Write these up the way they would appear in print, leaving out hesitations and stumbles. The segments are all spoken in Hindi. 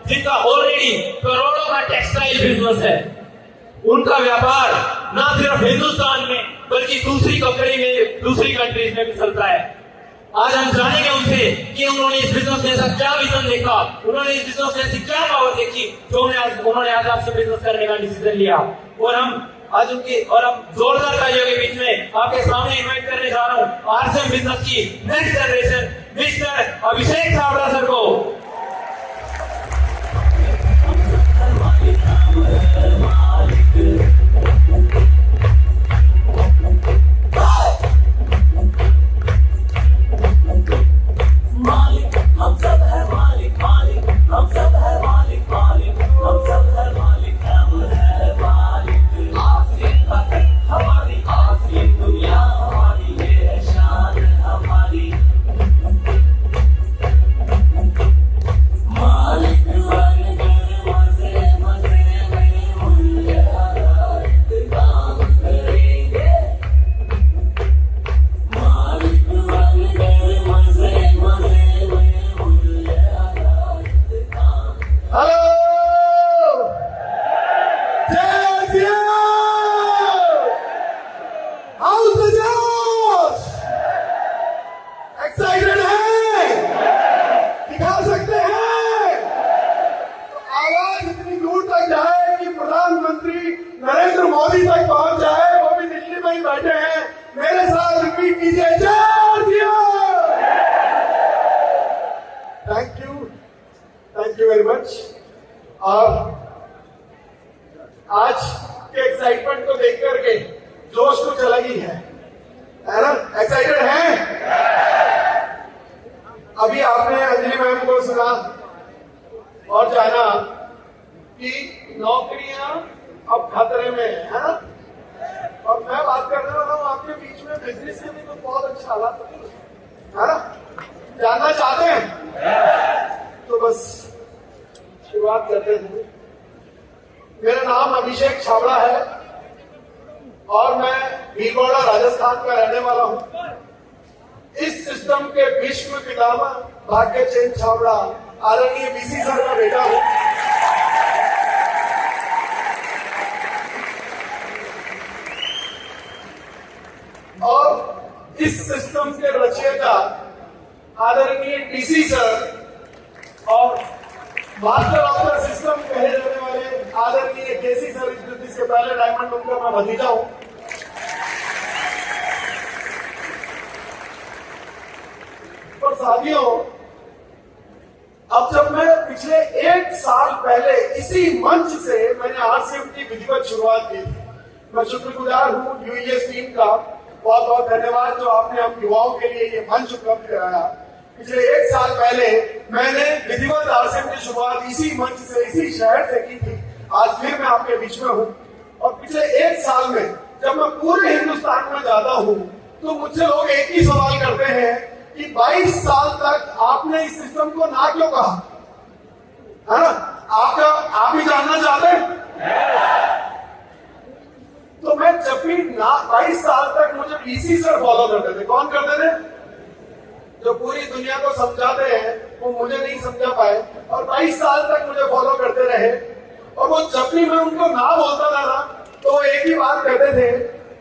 जिनका ऑलरेडी करोड़ों का टेक्सटाइल बिजनेस है, उनका व्यापार ना सिर्फ हिंदुस्तान में बल्कि दूसरी कंट्रीज में भी चलता है। आज हम जानेंगे उनसे कि उन्होंने इस बिजनेस में ऐसा क्या विजन देखा, उन्होंने इस बिजनेस में ऐसी क्या पावर देखी जो उन्होंने आज आपसे बिजनेस करने का डिसीजन लिया। और हम आज उनकी और अब जोरदार तालियों के बीच में आपके सामने इनवाइट करने जा रहा हूँ आरसीएम बिजनेस की नेक्स्ट जनरेशन मिस्टर अभिषेक छाबड़ा सर को। नरेंद्र मोदी तक पहुंच जाए, वो भी दिल्ली में ही बैठे हैं। मेरे साथ रिपीट कीजिए, जय थैंक यू वेरी मच। और आज के एक्साइटमेंट को देख करके जोश तो चला ही है ना? एक्साइटेड हैं? अभी आपने अंजलि मैम को सुना और जाना कि नौकरियां अब खतरे में है ना? और मैं बात करने वाला हूँ आपके बीच में बिजनेस के भी तो बहुत अच्छा हालात है ना? जानना चाहते हैं तो बस शुरुआत करते हैं। मेरा नाम अभिषेक छाबड़ा है और मैं भीलवाड़ा राजस्थान का रहने वाला हूँ। इस सिस्टम के विश्व पितामह भाग्य चंद छाबड़ा आदरणीय बीसी सर का बेटा हूँ। और इस सिस्टम के रचयिता आदरणीय डीसी सर और मास्टर ऑफ द सिस्टम कहे जाने वाले आदरणीय केसी सर, इस बिजनेस के पहले डायमंड उनका मैं भतीजा हूं। और साथियों, अब जब मैं पिछले 1 साल पहले इसी मंच से मैंने आरसीएम की विधिवत शुरुआत की थी, मैं शुक्रगुजार हूं यूएस टीम का। बहुत बहुत धन्यवाद जो आपने हम युवाओं के लिए ये मंच उपलब्ध कराया। पिछले 1 साल पहले मैंने विधिवत आरसीएम की शुरुआत इसी मंच से, इसी शहर से की थी। आज फिर मैं आपके बीच में हूँ। और पिछले 1 साल में जब मैं पूरे हिंदुस्तान में जाता हूँ तो मुझसे लोग एक ही सवाल करते हैं कि 22 साल तक आपने इस सिस्टम को ना क्यों कहा, है ना? आप भी जानना चाहते हैं? तो मैं जब भी 22 साल तक मुझे बीसी सर फॉलो करते थे। कौन करते थे? जो पूरी दुनिया को समझाते हैं वो मुझे नहीं समझा पाए और 22 साल तक मुझे फॉलो करते रहे। और वो जब भी मैं उनको ना बोलता था ना तो वो एक ही बात कहते थे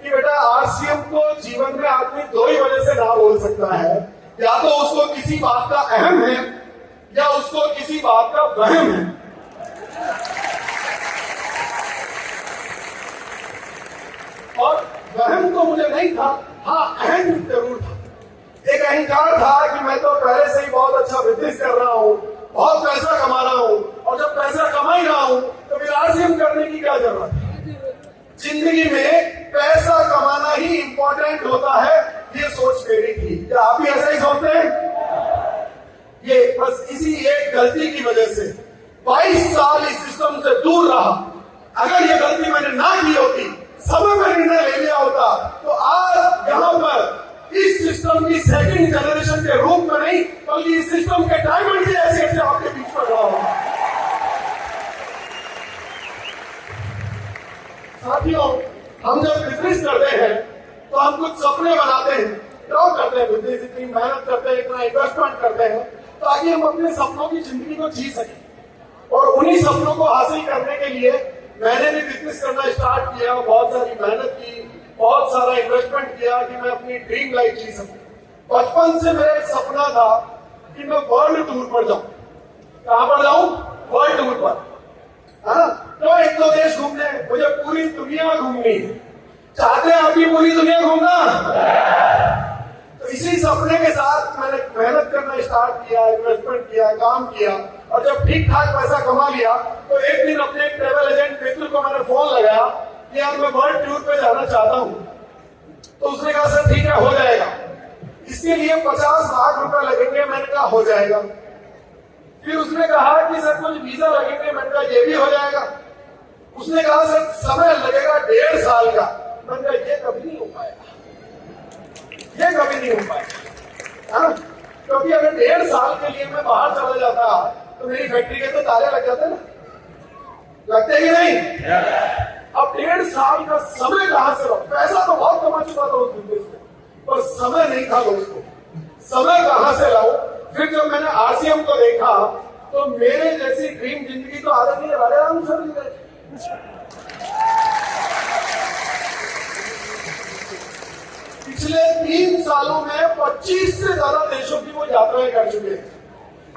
कि बेटा आरसीएम को जीवन में आदमी 2 ही वजह से ना बोल सकता है, या तो उसको किसी बात का अहम है या उसको किसी बात का वहम है। और वहम तो मुझे नहीं था, हाँ अहम जरूर था। एक अहंकार था कि मैं तो पहले से ही बहुत अच्छा बिजनेस कर रहा हूँ, बहुत पैसा कमा रहा हूँ, और जब पैसा कमा ही रहा हूँ तो फिर आरसीएम करने की क्या जरूरत है? जिंदगी में पैसा कमाना ही इंपॉर्टेंट होता है, ये सोच मेरी थी। क्या आप भी ऐसा ही सोचते हैं? ये बस इसी एक गलती की वजह से 22 साल इस सिस्टम से दूर रहा। अगर ये गलती मैंने ना की होती, समय में निर्णय ले लिया होता, तो आज यहाँ पर इस सिस्टम की सेकंड जनरेशन के रूप में नहीं बल्कि इस सिस्टम के डायमंड के ऐसे आपके बीच में खड़ा होगा। साथियों, हम जब बिजनेस करते हैं तो हम कुछ सपने बनाते हैं, ड्रॉ करते हैं बिजनेस, इतनी मेहनत करते हैं, इतना इन्वेस्टमेंट करते हैं ताकि हम अपने सपनों की जिंदगी को जी सकें। और उन्हीं सपनों को हासिल करने के लिए मैंने भी बिजनेस करना स्टार्ट किया, बहुत सारी मेहनत की, बहुत सारा इन्वेस्टमेंट किया कि मैं अपनी ड्रीम लाइफ जी सकूं। बचपन से मेरा एक सपना था कि मैं वर्ल्ड टूर पर जाऊं। कहां पर जाऊं? वर्ल्ड टूर पर। हाँ, तो एक दो देश घूमने, मुझे पूरी दुनिया घूमनी है। चाहते हैं आप भी पूरी दुनिया घूमना? तो इसी सपने के साथ मैंने मेहनत करना स्टार्ट किया, इन्वेस्टमेंट किया, काम किया, और जब ठीक ठाक पैसा कमा लिया तो एक दिन अपने ट्रेवल एजेंट मित्र को मैंने फोन लगाया कि यार मैं वर्ल्ड टूर पे जाना चाहता हूं। तो उसने कहा सर ठीक है, हो जाएगा, इसके लिए 50 लाख रुपए लगेंगे। मैंने कहा हो जाएगा। फिर उसने कहा कि सर कुछ वीजा लगेंगे। मैंने कहा ये भी हो जाएगा। उसने कहा सर समय लगेगा 1.5 साल का। मैंने कहा ये कभी नहीं हो पाएगा, ये कभी नहीं हो पाएगा। हाँ, क्योंकि अगर 1.5 साल के लिए मैं बाहर चला जाता तो मेरी फैक्ट्री के तो ताले लग जाते ना, लगते कि नहीं? अब 1.5 साल का समय कहां से लाऊं? पैसा तो बहुत कमा चुका था उस बिजनेस में, पर समय नहीं था दोस्तों। समय कहां से लाऊं? फिर जब मैंने आरसीएम को देखा तो मेरे जैसी ड्रीम जिंदगी तो आदरणीय राजाराम सर जी गए। पिछले 3 सालों में 25 से ज्यादा देशों की वो यात्राएं कर चुके हैं।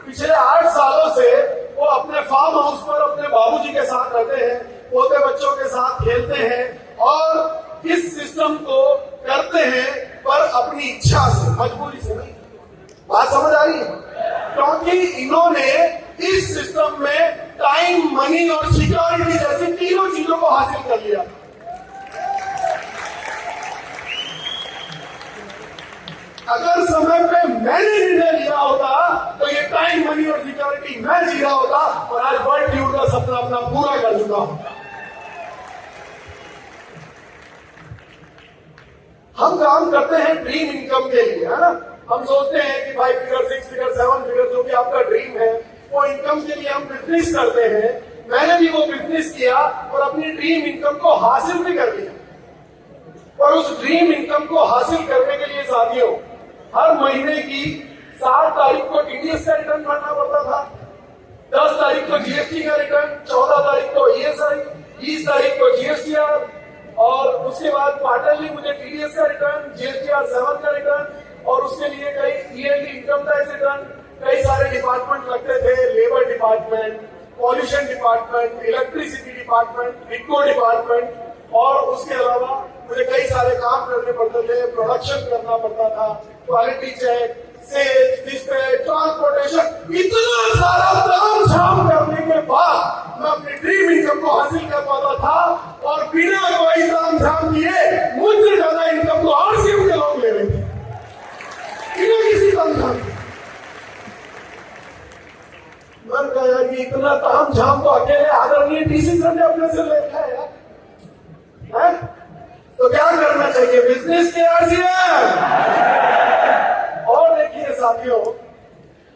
पिछले 8 सालों से वो अपने फार्म हाउस पर अपने बाबूजी के साथ रहते हैं, पोते बच्चों के साथ खेलते हैं और इस सिस्टम को करते हैं, पर अपनी इच्छा से, मजबूरी से नहीं। बात समझ आ रही है? क्योंकि इन्होंने इस सिस्टम में टाइम, मनी और सिक्योरिटी जैसी तीनों चीजों को हासिल कर लिया। अगर समय पे मैंने निर्णय लिया होता तो ये टाइम, मनी और सिक्योरिटी मैं जी रहा होता और आज वर्ल्ड टूर का सपना अपना पूरा कर चुका हूं। हम काम करते हैं ड्रीम इनकम के लिए, है ना? हम सोचते हैं कि 5 फिगर, 6 फिगर, 7 फिगर जो भी आपका ड्रीम है, वो इनकम के लिए हम बिजनेस करते हैं। मैंने भी वो बिजनेस किया और अपनी ड्रीम इनकम को हासिल भी कर लिया। और उस ड्रीम इनकम को हासिल करने के लिए साथियों, हर महीने की 7 तारीख को टीडीएस का रिटर्न भरना पड़ता था, 10 तारीख को जीएसटी का रिटर्न, 14 तारीख को ईएसआई, 20 तारीख को जीएसटीआर, और उसके बाद क्वार्टरली मुझे टीडीएस का रिटर्न, जीएसटीआर 7 का रिटर्न, और उसके लिए कई ईयरली इनकम टैक्स रिटर्न, कई सारे डिपार्टमेंट लगते थे, labour department, pollution department, electricity department, eco department, और उसके अलावा मुझे कई सारे काम करने पड़ते थे, प्रोडक्शन करना पड़ता था, quality check, sales, dispatch, transportation, इतना सारा ताम झाम करने के बाद मैं अपनी ड्रीम इनकम को हासिल कर पाता था। और बिना कोई ताम झाम किए मुझसे ज्यादा इनकम तो आरसीएम के लोग ले रहे थे, बिना किसी ताम झाम के। मैंने कहा यार ये इतना ताम झाम तो अकेले आदरणीय डीसी सर ने अपने से लिखा है यार, है? तो क्या करना चाहिए? बिजनेस के आरसीएम। और देखिए साथियों,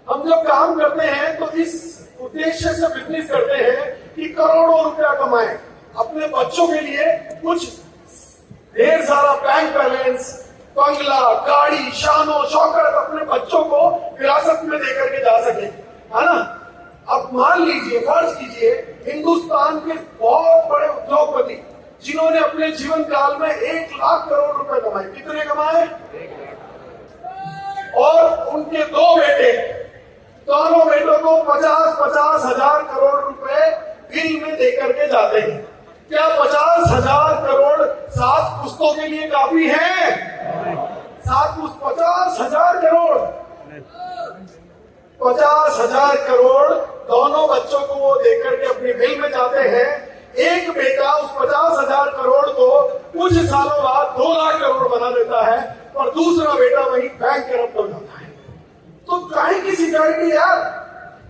हम जब काम करते हैं तो इस उद्देश्य से बिजनेस करते हैं कि करोड़ों रुपया कमाएं, अपने बच्चों के लिए कुछ ढेर सारा बैंक बैलेंस, बंगला, गाड़ी, शानो शौकत अपने बच्चों को विरासत में देकर के जा सके, है ना? अब मान लीजिए, फर्ज कीजिए, हिंदुस्तान के बहुत बड़े उद्योगपति जिन्होंने अपने जीवन काल में 1 लाख करोड़ रुपए कमाए, कितने कमाए? और उनके 2 बेटे, दोनों बेटों को 50-50 हजार करोड़ रुपए बिल में देकर के जाते हैं। क्या 50,000 करोड़ 7 पुस्तकों के लिए काफी है? 7 पुस्त 50,000 करोड़, 50,000 करोड़ दोनों बच्चों को वो देकर के अपनी बिल में जाते हैं। एक बेटा उस 50,000 करोड़ को कुछ सालों बाद 2 लाख करोड़ बना देता है और दूसरा बेटा वही बैंक करप्ट हो जाता है। तो काहे की सिक्योरिटी यार?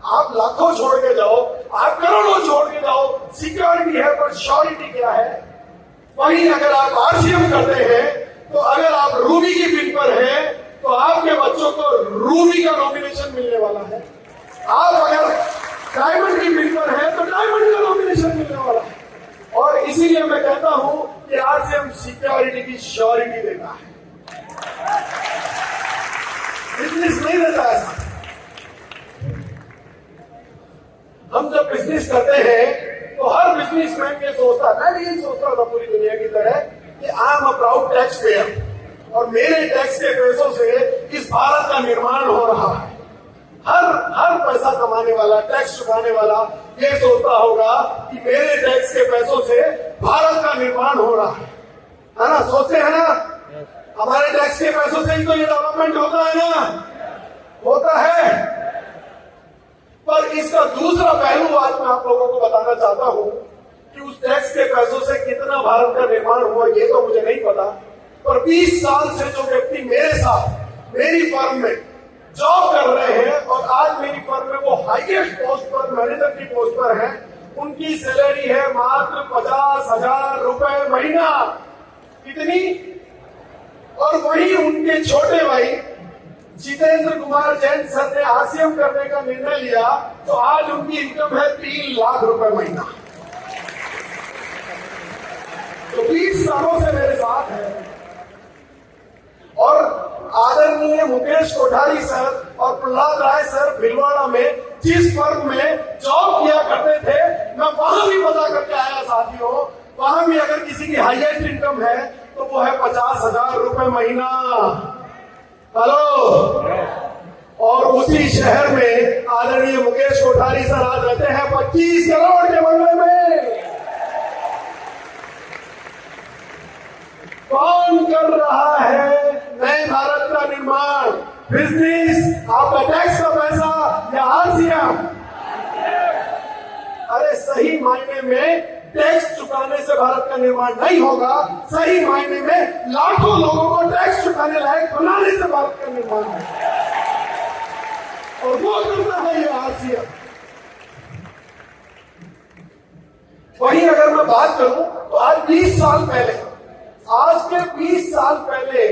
आप लाखों छोड़ के जाओ, आप करोड़ों छोड़ के जाओ, सिक्योरिटी है, पर श्योरिटी क्या है? वहीं अगर आप आरसीएम करते हैं तो अगर आप रूबी की बिल पर हैं तो आपके बच्चों को रूबी का नॉमिनेशन मिलने वाला है। आप अगर डायमंड की बिल पर है तो डायमंड का नॉमिनेशन मिलने वाला है। और इसीलिए मैं कहता हूं कि आरसीएम सिक्योरिटी की श्योरिटी देता है, बिजनेस नहीं देता ऐसा। हम जब बिजनेस करते हैं तो हर बिजनेसमैन ये सोचता है, मैं भी यही सोचता था पूरी दुनिया की तरह, कि I am a proud tax payer और मेरे टैक्स के पैसों से इस भारत का निर्माण हो रहा है। हर पैसा कमाने वाला, टैक्स चुकाने वाला ये सोचता होगा कि मेरे टैक्स के पैसों से भारत का निर्माण हो रहा है ना? सोचते हैं ना? हमारे टैक्स के पैसों से ही तो ये डेवलपमेंट होता है ना, होता है। पर इसका दूसरा पहलू आज मैं आप लोगों को बताना चाहता हूं कि उस टैक्स के पैसों से कितना भारत का निर्माण हुआ ये तो मुझे नहीं पता, पर 20 साल से जो व्यक्ति मेरे साथ मेरी फर्म में जॉब कर रहे हैं और आज मेरी फर्म में वो हाईएस्ट पोस्ट पर, मैनेजर की पोस्ट पर है, उनकी सैलरी है मात्र 50,000 रुपए महीना। कितनी? और वही उनके छोटे भाई जितेंद्र कुमार जैन सर ने आरसीएम करने का निर्णय लिया तो आज उनकी इनकम है 3 लाख रुपए महीना। तो 20 सालों से मेरे साथ है। और आदरणीय मुकेश कोठारी सर और प्रहलाद राय सर भीलवाड़ा में जिस फर्म में जॉब किया करते थे, मैं वहां भी पता करके आया साथियों, वहां भी अगर किसी की हाईएस्ट इनकम है तो वो है 50,000 रुपए महीना। हेलो। और उसी शहर में आदरणीय मुकेश कोठारी सर आज रहते हैं 25 करोड़ के बंगले में। कौन कर रहा है नए भारत का निर्माण? बिजनेस, आपका टैक्स का पैसा या आरसीएम? अरे सही मायने में टैक्स चुकाने से भारत का निर्माण नहीं होगा, सही मायने में लाखों लोगों को टैक्स चुकाने लायक बनाने से भारत का निर्माण होगा। और वो करता है ये आरसीएम। वहीं अगर मैं बात करूं तो आज 20 साल पहले, आज के 20 साल पहले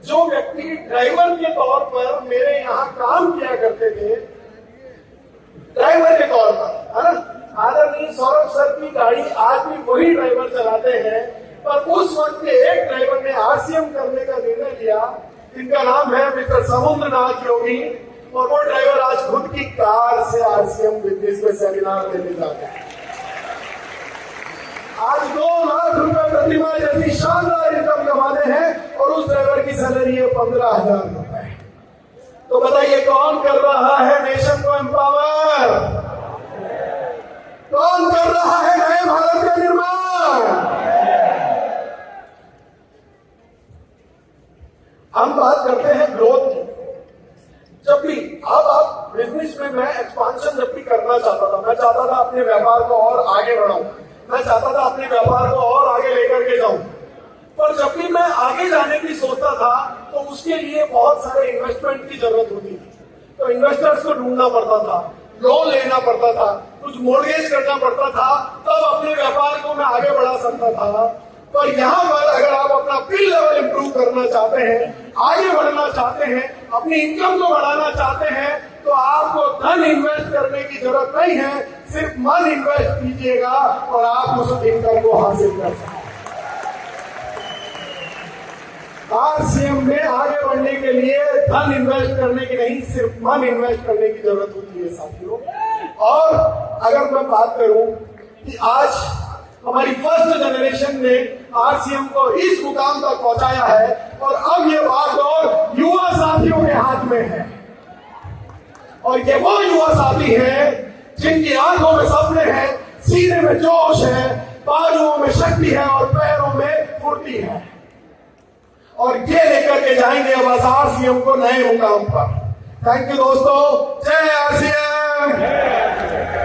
जो व्यक्ति ड्राइवर के तौर पर मेरे यहाँ काम किया करते थे, ड्राइवर के तौर पर, है ना, आदरणीय सौरभ सर की गाड़ी आज भी वही ड्राइवर चलाते हैं, पर उस वक्त के एक ड्राइवर ने आरसीएम करने का निर्णय लिया, जिनका नाम है मिस्टर समुद्रनाथ योगी, और वो ड्राइवर आज खुद की कार से आरसीएम बिजनेस में सेमिनार देने जाते हैं। आज 2 लाख रुपए प्रतिमा जैसी शानदार इनकम कमाते हैं और उस ड्राइवर की सैलरी है 15,000 रुपए। तो बताइए कौन कर रहा है नेशन को एम्पावर? कौन कर रहा है नए भारत का निर्माण? हम बात करते हैं ग्रोथ की। जब भी अब आप बिजनेस में मैं एक्सपांशन जब भी करना चाहता था, मैं चाहता था अपने व्यापार को और आगे बढ़ाऊं, मैं चाहता था अपने व्यापार को और आगे लेकर के जाऊं, पर जब भी मैं आगे जाने की सोचता था तो उसके लिए बहुत सारे इन्वेस्टमेंट की जरूरत होती थी। तो इन्वेस्टर्स को ढूंढना पड़ता था, लोन लेना पड़ता था, कुछ मोर्गेज करना पड़ता था, तब अपने व्यापार को मैं आगे बढ़ा सकता था। पर यहाँ पर अगर आप अपना स्किल लेवल इंप्रूव करना चाहते हैं, आगे बढ़ना चाहते हैं, अपनी इनकम को बढ़ाना चाहते हैं, तो आपको धन इन्वेस्ट करने की जरूरत नहीं है, सिर्फ मन इन्वेस्ट कीजिएगा और आप उस इनकम को हासिल कर सकते हैं। आरसीएम में आगे बढ़ने के लिए धन इन्वेस्ट करने की नहीं, सिर्फ मन इन्वेस्ट करने की जरूरत होती है साथियों। और अगर मैं बात करूं कि आज हमारी फर्स्ट जनरेशन ने आरसीएम को इस मुकाम तक पहुंचाया है और अब ये बागडोर युवा साथियों के हाथ में है। और ये वो युवा साथी हैं जिनकी आंखों में सपने हैं, सीने में जोश है, बाजुओं में शक्ति है और पैरों में फुर्ती है, और ये लेकर के जाएंगे अब आरसीएम को नए मुकाम पर। थैंक यू दोस्तों। जय आरसीएम।